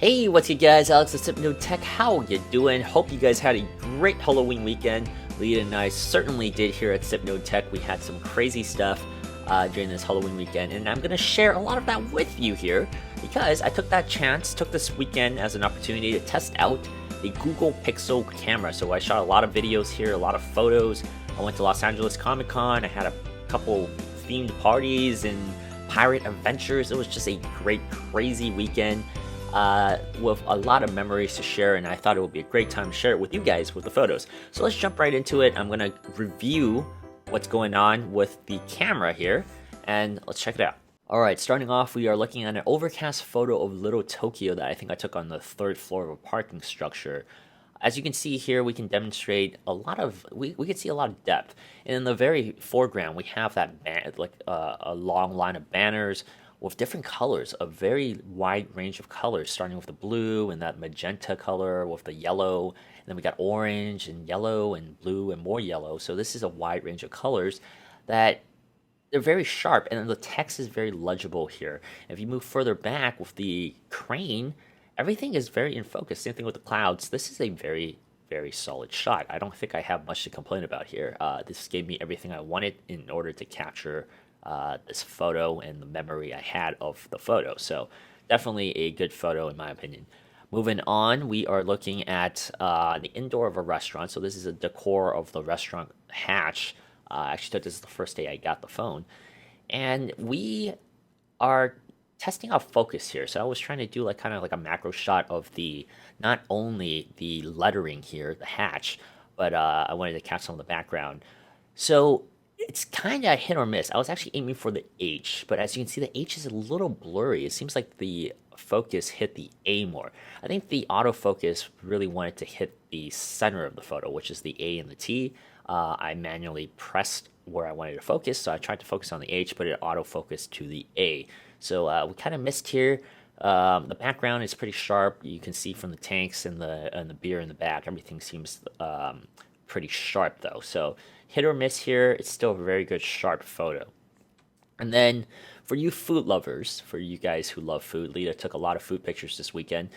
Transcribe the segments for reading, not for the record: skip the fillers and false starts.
Hey, what's up guys? Alex of Hypno Tech. How you doing? Hope you guys had a great Halloween weekend. Lead and I certainly did here at Hypno Tech. We had some crazy stuff during this Halloween weekend, and I'm going to share a lot of that with you here because I took this weekend as an opportunity to test out the Google Pixel camera. So I shot a lot of videos here, a lot of photos. I went to Los Angeles Comic Con. I had a couple themed parties and pirate adventures. It was just a great, crazy weekend. With a lot of memories to share, and I thought it would be a great time to share it with you guys with the photos. So let's jump right into it. I'm going to review what's going on with the camera here, and let's check it out. Alright, starting off, we are looking at an overcast photo of Little Tokyo that I think I took on the third floor of a parking structure. As you can see here, we can demonstrate a lot of, we can see a lot of depth. And in the very foreground, we have that a long line of banners with different colors, a very wide range of colors, starting with the blue and that magenta color with the yellow, and then we got orange and yellow and blue and more yellow. So this is a wide range of colors that they're very sharp, and the text is very legible here. If you move further back with the crane, everything is very in focus. Same thing with the clouds. This is a very, very solid shot. I don't think I have much to complain about here. This gave me everything I wanted in order to capture this photo and the memory I had of the photo. So definitely a good photo in my opinion. Moving on, we are looking at the indoor of a restaurant. So this is a decor of the restaurant hatch. Actually, this is the first day I got the phone. And we are testing out focus here. So I was trying to do like kind of like a macro shot of the, not only the lettering here, the hatch, but I wanted to catch some of the background. So it's kind of hit or miss. I was actually aiming for the H, but as you can see, the H is a little blurry. It seems like the focus hit the A more. I think the autofocus really wanted to hit the center of the photo, which is the A and the T. I manually pressed where I wanted to focus, so I tried to focus on the H, but it autofocused to the A. So we kind of missed here. The background is pretty sharp. You can see from the tanks and the beer in the back, everything seems pretty sharp though. So hit or miss here. It's still a very good sharp photo. And then for you food lovers, for you guys who love food, Lita took a lot of food pictures this weekend.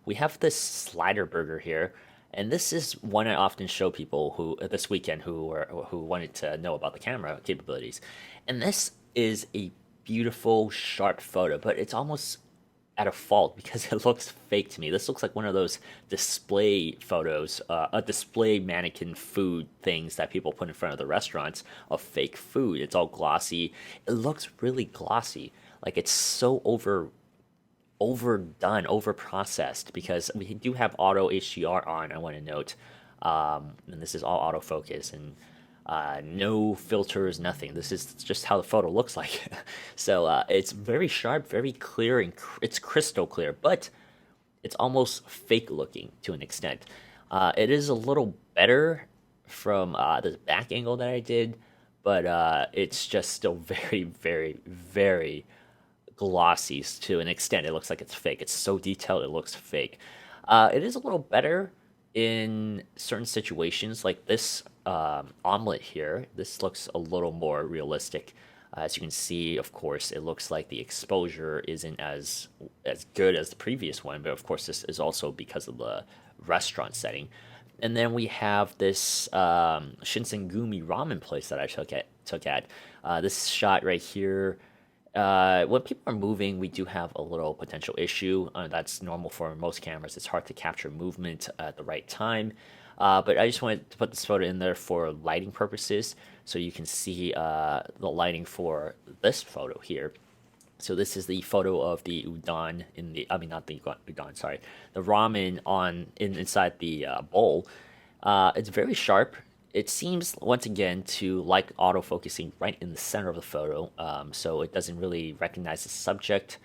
We have this slider burger here, and this is one I often show people who this weekend who wanted to know about the camera capabilities. And this is a beautiful sharp photo, but it's almost at a fault because it looks fake to me. This looks like one of those display photos, a display mannequin food things that people put in front of the restaurants of fake food. It's all glossy. It looks really glossy. Like it's so overdone, over processed because we do have auto HDR on, I want to note. And this is all autofocus and no filters, nothing. This is just how the photo looks like. So it's very sharp, very clear, and it's crystal clear, but it's almost fake looking to an extent. It is a little better from the back angle that I did, but it's just still very, very, very glossy to an extent. It looks like it's fake. It's so detailed, it looks fake. It is a little better in certain situations like this omelet here. This looks a little more realistic. As you can see, of course, it looks like the exposure isn't as good as the previous one, but of course this is also because of the restaurant setting. And then we have this Shinsengumi ramen place that I took at. This shot right here. When people are moving, we do have a little potential issue. That's normal for most cameras. It's hard to capture movement at the right time. But I just wanted to put this photo in there for lighting purposes, so you can see the lighting for this photo here. So this is the photo of the udon not the udon, sorry, the ramen inside the bowl. It's very sharp. It seems, once again, to like autofocusing right in the center of the photo, so it doesn't really recognize the subject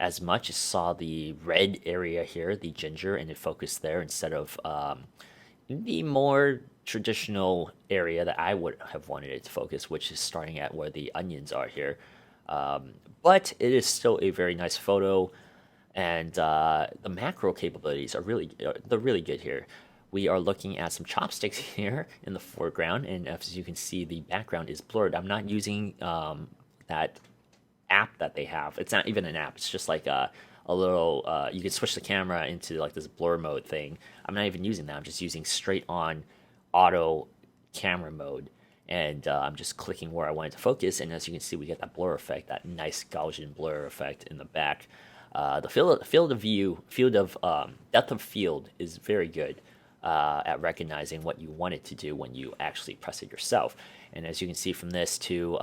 as much. It saw the red area here, the ginger, and it focused there instead of the more traditional area that I would have wanted it to focus, which is starting at where the onions are here. But it is still a very nice photo, and the macro capabilities are they're really good here. We are looking at some chopsticks here in the foreground, and as you can see, the background is blurred. I'm not using that app that they have. It's not even an app. It's just like a a little, you can switch the camera into like this blur mode thing. I'm not even using that. I'm just using straight on auto camera mode. And I'm just clicking where I want it to focus. And as you can see, we get that blur effect, that nice Gaussian blur effect in the back. The field of view, depth of field is very good at recognizing what you want it to do when you actually press it yourself. And as you can see from this too,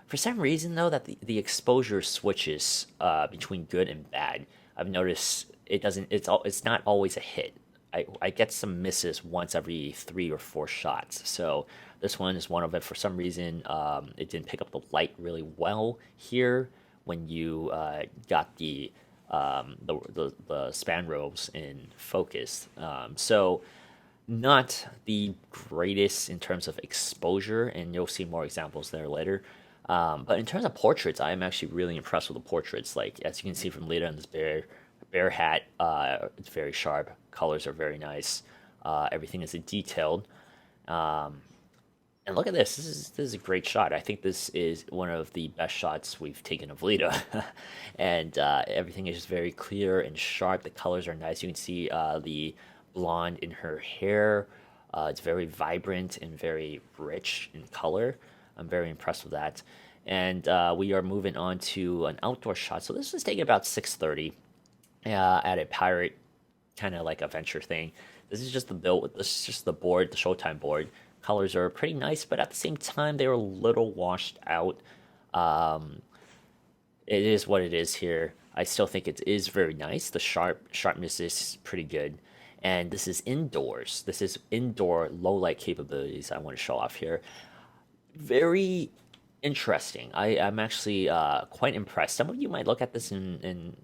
for some reason though, that the exposure switches between good and bad. I've noticed it doesn't. It's not always a hit. I get some misses once every 3 or 4 shots. So this one is one of it. For some reason, it didn't pick up the light really well here when you got the span robes in focus. So not the greatest in terms of exposure, and you'll see more examples there later. But in terms of portraits, I'm actually really impressed with the portraits. Like as you can see from Lita in this bear hat, it's very sharp. Colors are very nice. Everything is detailed. And look at this. This is a great shot. I think this is one of the best shots we've taken of Lita. And everything is just very clear and sharp. The colors are nice. You can see the blonde in her hair. It's very vibrant and very rich in color. I'm very impressed with that. And we are moving on to an outdoor shot. So this is taken about 6:30 at a pirate kind of like adventure thing. This is just the build. This is just the board, the Showtime board. Colors are pretty nice, but at the same time, they were a little washed out. It is what it is here. I still think it is very nice. The sharpness is pretty good. And this is indoors. This is indoor low light capabilities I want to show off here. Very interesting. I'm actually quite impressed. Some of you might look at this and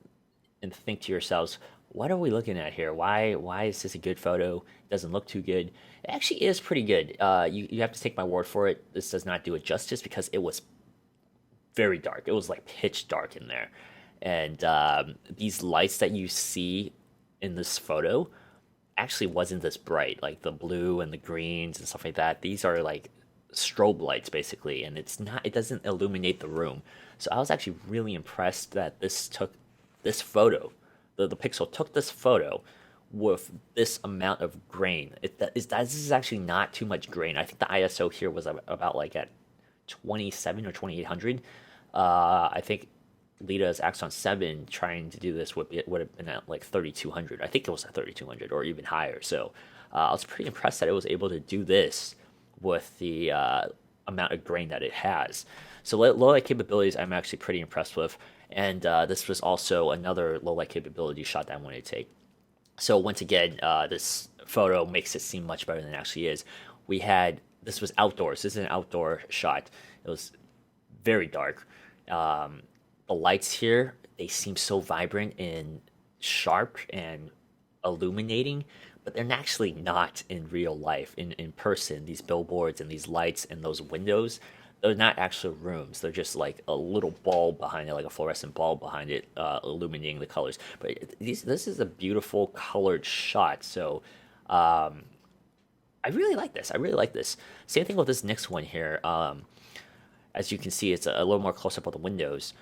think to yourselves, what are we looking at here? Why is this a good photo? It doesn't look too good. It actually is pretty good. You have to take my word for it. This does not do it justice because it was very dark. It was like pitch dark in there. And these lights that you see in this photo actually wasn't this bright. Like the blue and the greens and stuff like that. These are like strobe lights basically. And it doesn't illuminate the room. So I was actually really impressed that this photo, the Pixel took this photo with this amount of grain. This is actually not too much grain. I think the ISO here was about like at 27 or 2800. I think Lita's Axon 7 trying to do this would have been at like 3200. I think it was at 3200 or even higher. So I was pretty impressed that it was able to do this with the amount of grain that it has. So low light capabilities, I'm actually pretty impressed with. And this was also another low light capability shot that I wanted to take. So once again, this photo makes it seem much better than it actually is. This was outdoors. This is an outdoor shot. It was very dark. The lights here, they seem so vibrant and sharp and illuminating, but they're actually not in real life, in person. These billboards and these lights and those windows, they're not actual rooms. They're just like a little bulb behind it, like a fluorescent bulb behind it, illuminating the colors. But this is a beautiful colored shot. So I really like this. I really like this. Same thing with this next one here. As you can see, it's a little more close up of the windows.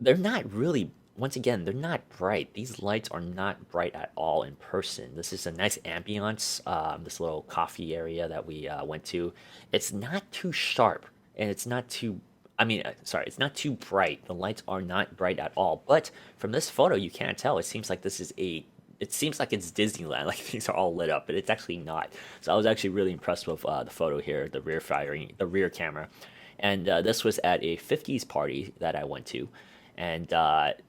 They're not really, once again, they're not bright. These lights are not bright at all in person. This is a nice ambiance, this little coffee area that we went to. It's not too sharp, and it's not too, it's not too bright. The lights are not bright at all. But from this photo, you can't tell. It seems like it seems like it's Disneyland, like things are all lit up, but it's actually not. So I was actually really impressed with the photo here, the rear camera. And this was at a 50s party that I went to. And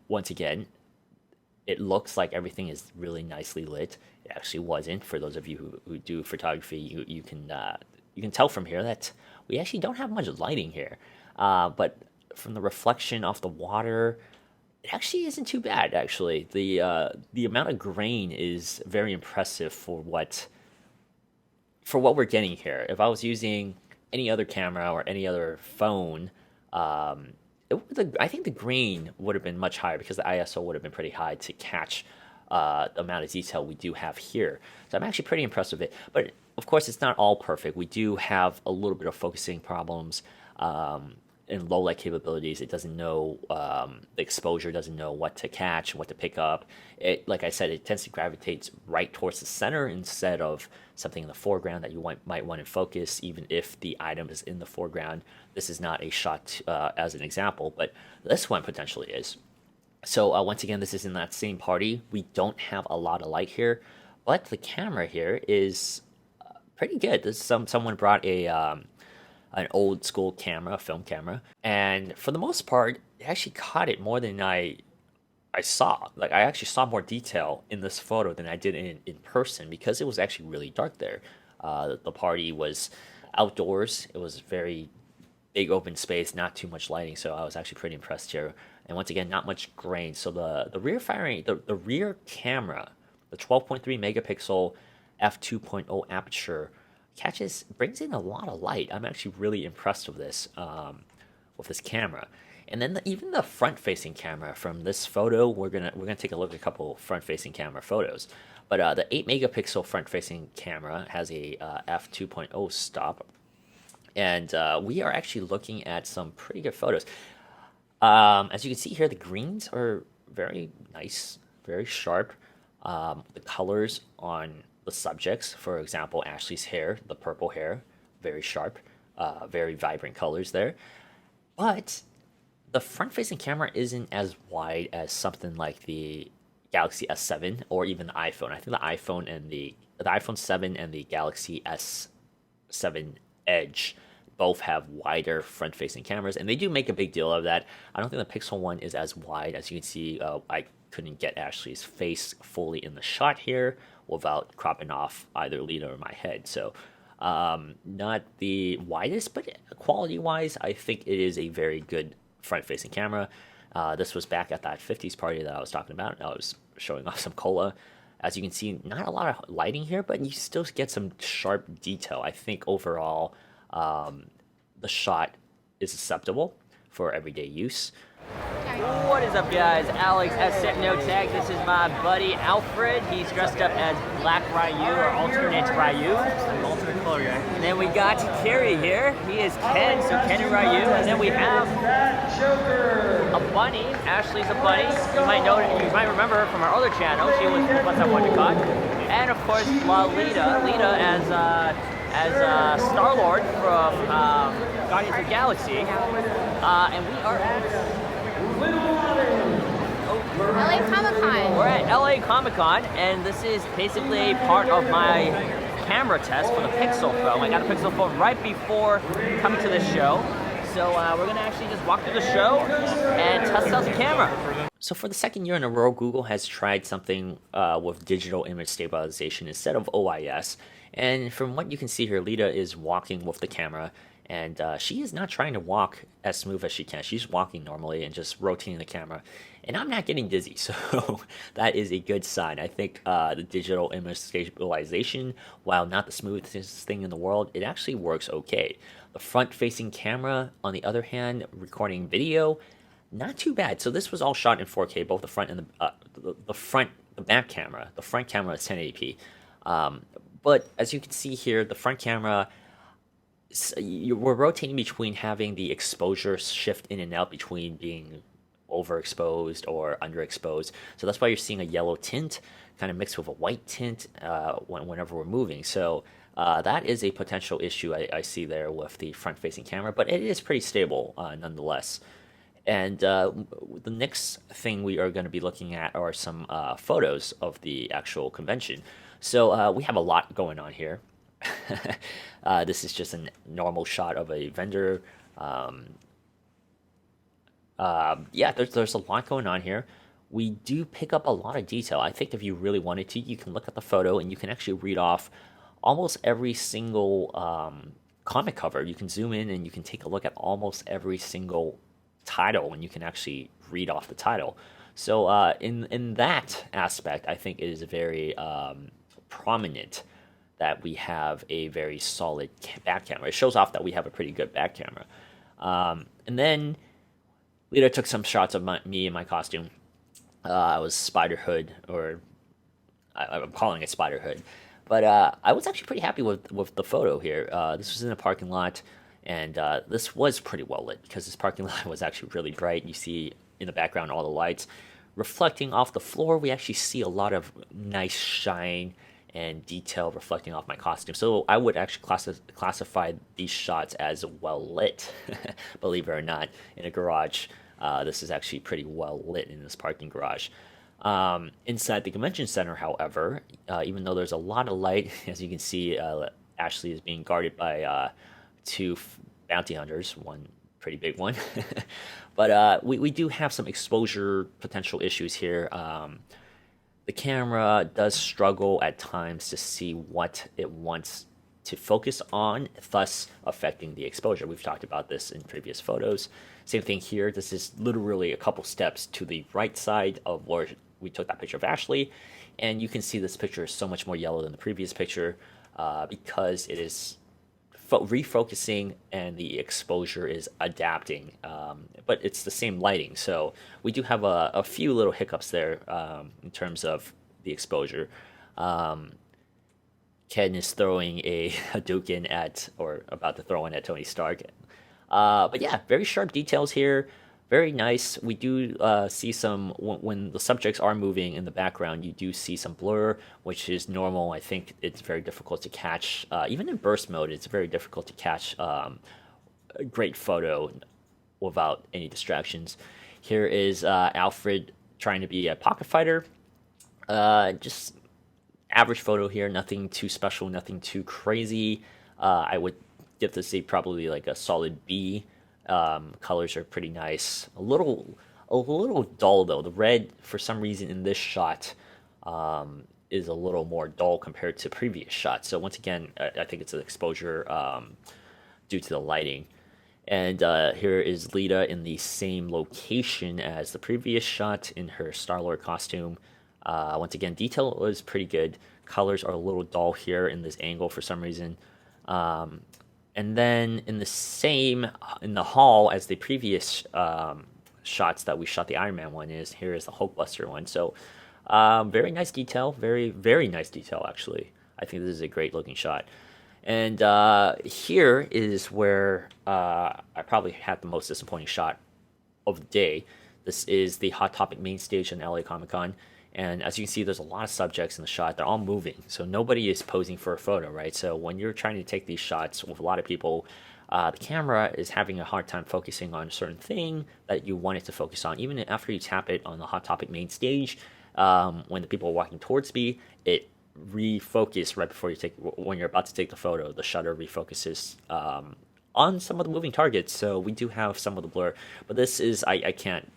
once again, it looks like everything is really nicely lit. It actually wasn't. For those of you who do photography, you can tell from here that we actually don't have much lighting here. But from the reflection off the water, it actually isn't too bad. Actually, the amount of grain is very impressive for what we're getting here. If I was using any other camera or any other phone, I think the grain would have been much higher because the ISO would have been pretty high to catch the amount of detail we do have here. So I'm actually pretty impressed with it. But of course, it's not all perfect. We do have a little bit of focusing problems. in low light capabilities, it doesn't know the exposure, doesn't know what to catch, what to pick up. It, like I said, it tends to gravitate right towards the center instead of something in the foreground that you might want to focus, even if the item is in the foreground. This is not a shot as an example, but this one potentially is. So once again, this is in that same party. We don't have a lot of light here, but the camera here is pretty good. Someone brought a an old school camera, a film camera, and for the most part, it actually caught it more than I saw. Like I actually saw more detail in this photo than I did in person because it was actually really dark there. The party was outdoors. It was very big open space, not too much lighting, so I was actually pretty impressed here. And once again, not much grain. So the rear firing, the rear camera, the 12.3 megapixel f2.0 aperture brings in a lot of light. I'm actually really impressed with this camera. And then even the front-facing camera from this photo, we're gonna take a look at a couple front-facing camera photos. But the 8 megapixel front-facing camera has a f2.0 stop, and we are actually looking at some pretty good photos. As you can see here, the greens are very nice, very sharp. The colors on the subjects, for example, Ashley's hair, the purple hair, very sharp, very vibrant colors there. But the front-facing camera isn't as wide as something like the Galaxy S7 or even the iPhone. I think the iPhone 7 and the Galaxy S7 Edge both have wider front-facing cameras, and they do make a big deal of that. I don't think the Pixel one is as wide. As you can see, I couldn't get Ashley's face fully in the shot here without cropping off either Lita or my head. So not the widest, but quality-wise, I think it is a very good front-facing camera. This was back at that 50s party that I was talking about. I was showing off some cola. As you can see, not a lot of lighting here, but you still get some sharp detail. I think overall, the shot is acceptable for everyday use. What is up, guys? Alex at SipNoTech. This is my buddy Alfred. He's dressed up as Black Ryu or alternate Ryu. Alternate color guy. And then we got Kerry here. He is Ken, so Ken and Ryu. And then we have a bunny. Ashley's a bunny. You might remember her from our other channel. She was with us at WonderCon. And of course, Lita. Lita as Star-Lord from Guardians of the Galaxy. And we are at LA Comic-Con. We're at LA Comic-Con, and this is basically part of my camera test for the Pixel phone. I got a Pixel phone right before coming to this show. So we're gonna actually just walk through the show and test out the camera. So for the second year in a row, Google has tried something with digital image stabilization instead of OIS. And from what you can see here, Lita is walking with the camera, and she is not trying to walk as smooth as she can. She's walking normally and just rotating the camera. And I'm not getting dizzy, so that is a good sign. I think the digital image stabilization, while not the smoothest thing in the world, it actually works okay. The front-facing camera, on the other hand, recording video, not too bad. So this was all shot in 4K, both the front and the back camera. The front camera is 1080p. But as you can see here, the front camera, we're rotating between having the exposure shift in and out between being overexposed or underexposed. So that's why you're seeing a yellow tint kind of mixed with a white tint whenever we're moving. So that is a potential issue I see there with the front-facing camera, but it is pretty stable nonetheless. And the next thing we are going to be looking at are some photos of the actual convention. So we have a lot going on here. This is just a normal shot of a vendor. Yeah, there's a lot going on here. We do pick up a lot of detail. I think if you really wanted to, you can look at the photo and you can actually read off almost every single comic cover. You can zoom in and you can take a look at almost every single title, and you can actually read off the title. So in that aspect, I think it is very prominent that we have a very solid back camera. It shows off that we have a pretty good back camera. And then Lita took some shots of me in my costume. I was Spider-Hood, or I'm calling it Spider-Hood. But I was actually pretty happy with the photo here. This was in a parking lot, And this was pretty well lit because this parking lot was actually really bright. You see in the background all the lights reflecting off the floor. We actually see a lot of nice shine and detail reflecting off my costume. So I would actually classify these shots as well lit, believe it or not, in a garage. This is actually pretty well lit in this parking garage. Inside the convention center, however, even though there's a lot of light, as you can see, Ashley is being guarded by two bounty hunters, one pretty big one. But we do have some exposure potential issues here. The camera does struggle at times to see what it wants to focus on, thus affecting the exposure. We've talked about this in previous photos. Same thing here. This is literally a couple steps to the right side of where we took that picture of Ashley, and you can see this picture is so much more yellow than the previous picture because it is refocusing and the exposure is adapting, but it's the same lighting, so we do have a few little hiccups there in terms of the exposure. Ken is throwing a Hadouken at, or about to throw one at Tony Stark. But yeah, very sharp details here. Very nice. We do see some, when the subjects are moving in the background, you do see some blur, which is normal. I think it's very difficult to catch. Even in burst mode, it's very difficult to catch a great photo without any distractions. Here is Alfred trying to be a pocket fighter. Just average photo here, nothing too special, nothing too crazy. I would give this probably like a solid B. Colors are pretty nice. A little dull though. The red, for some reason, in this shot is a little more dull compared to previous shots. So once again, I think it's an exposure due to the lighting. And here is Lita in the same location as the previous shot in her Star-Lord costume. Once again, detail was pretty good. Colors are a little dull here in this angle for some reason. And then in the hall as the previous shots that we shot the Iron Man one here is the Hulkbuster one. So very nice detail, very, very nice detail actually. I think this is a great looking shot. And here is where I probably had the most disappointing shot of the day. This is the Hot Topic main stage in LA Comic-Con. And as you can see, there's a lot of subjects in the shot. They're all moving, so nobody is posing for a photo, right? So when you're trying to take these shots with a lot of people, the camera is having a hard time focusing on a certain thing that you want it to focus on. Even after you tap it on the Hot Topic main stage, when the people are walking towards me, it refocuses right before when you're about to take the photo. The shutter refocuses on some of the moving targets, so we do have some of the blur. But this is, I can't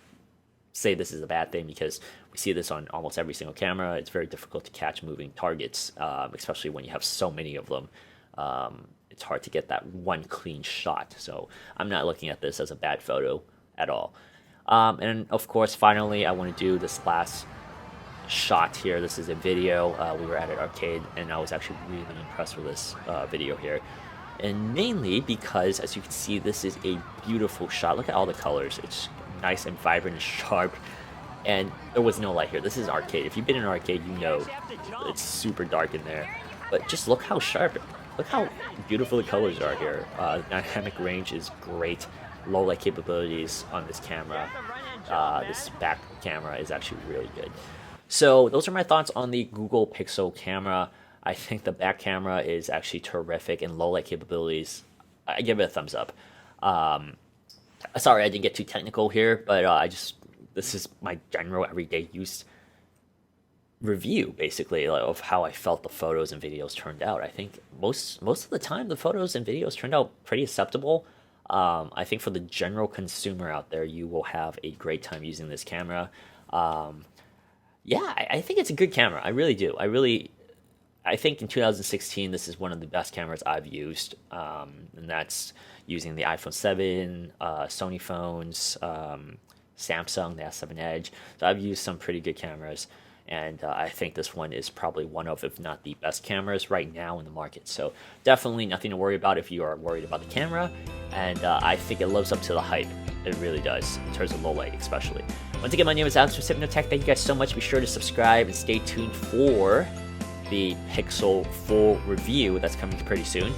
say this is a bad thing because we see this on almost every single camera. It's very difficult to catch moving targets, especially when you have so many of them. It's hard to get that one clean shot. So I'm not looking at this as a bad photo at all. And of course, finally, I want to do this last shot here. This is a video. We were at an arcade, and I was actually really impressed with this video here. And mainly because, as you can see, this is a beautiful shot. Look at all the colors. It's nice and vibrant and sharp, and there was no light here. This is an arcade. If you've been in an arcade, you know it's super dark in there, but just look how sharp, look how beautiful the colors are here. Dynamic range is great. Low light capabilities on this camera, this back camera is actually really good. So those are my thoughts on the Google Pixel camera. I think the back camera is actually terrific, and low light capabilities, I give it a thumbs up. Sorry I didn't get too technical here, but this is my general everyday use review, basically, of how I felt the photos and videos turned out. I think most of the time the photos and videos turned out pretty acceptable. I think for the general consumer out there, you will have a great time using this camera. Yeah, I think it's a good camera. I really do. I think in 2016, this is one of the best cameras I've used, and that's using the iPhone 7, Sony phones, Samsung, the S7 Edge. So I've used some pretty good cameras, and I think this one is probably one of, if not the best cameras right now in the market. So definitely nothing to worry about if you are worried about the camera, and I think it lives up to the hype. It really does, in terms of low light especially. Once again, my name is Alex from Hypnotech. Thank you guys so much. Be sure to subscribe and stay tuned for the Pixel full review that's coming pretty soon.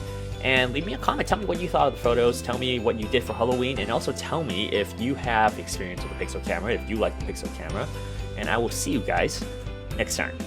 and leave me a comment. Tell me what you thought of the photos. Tell me what you did for Halloween, and also tell me if you have experience with the Pixel camera, if you like the Pixel camera. And I will see you guys next time.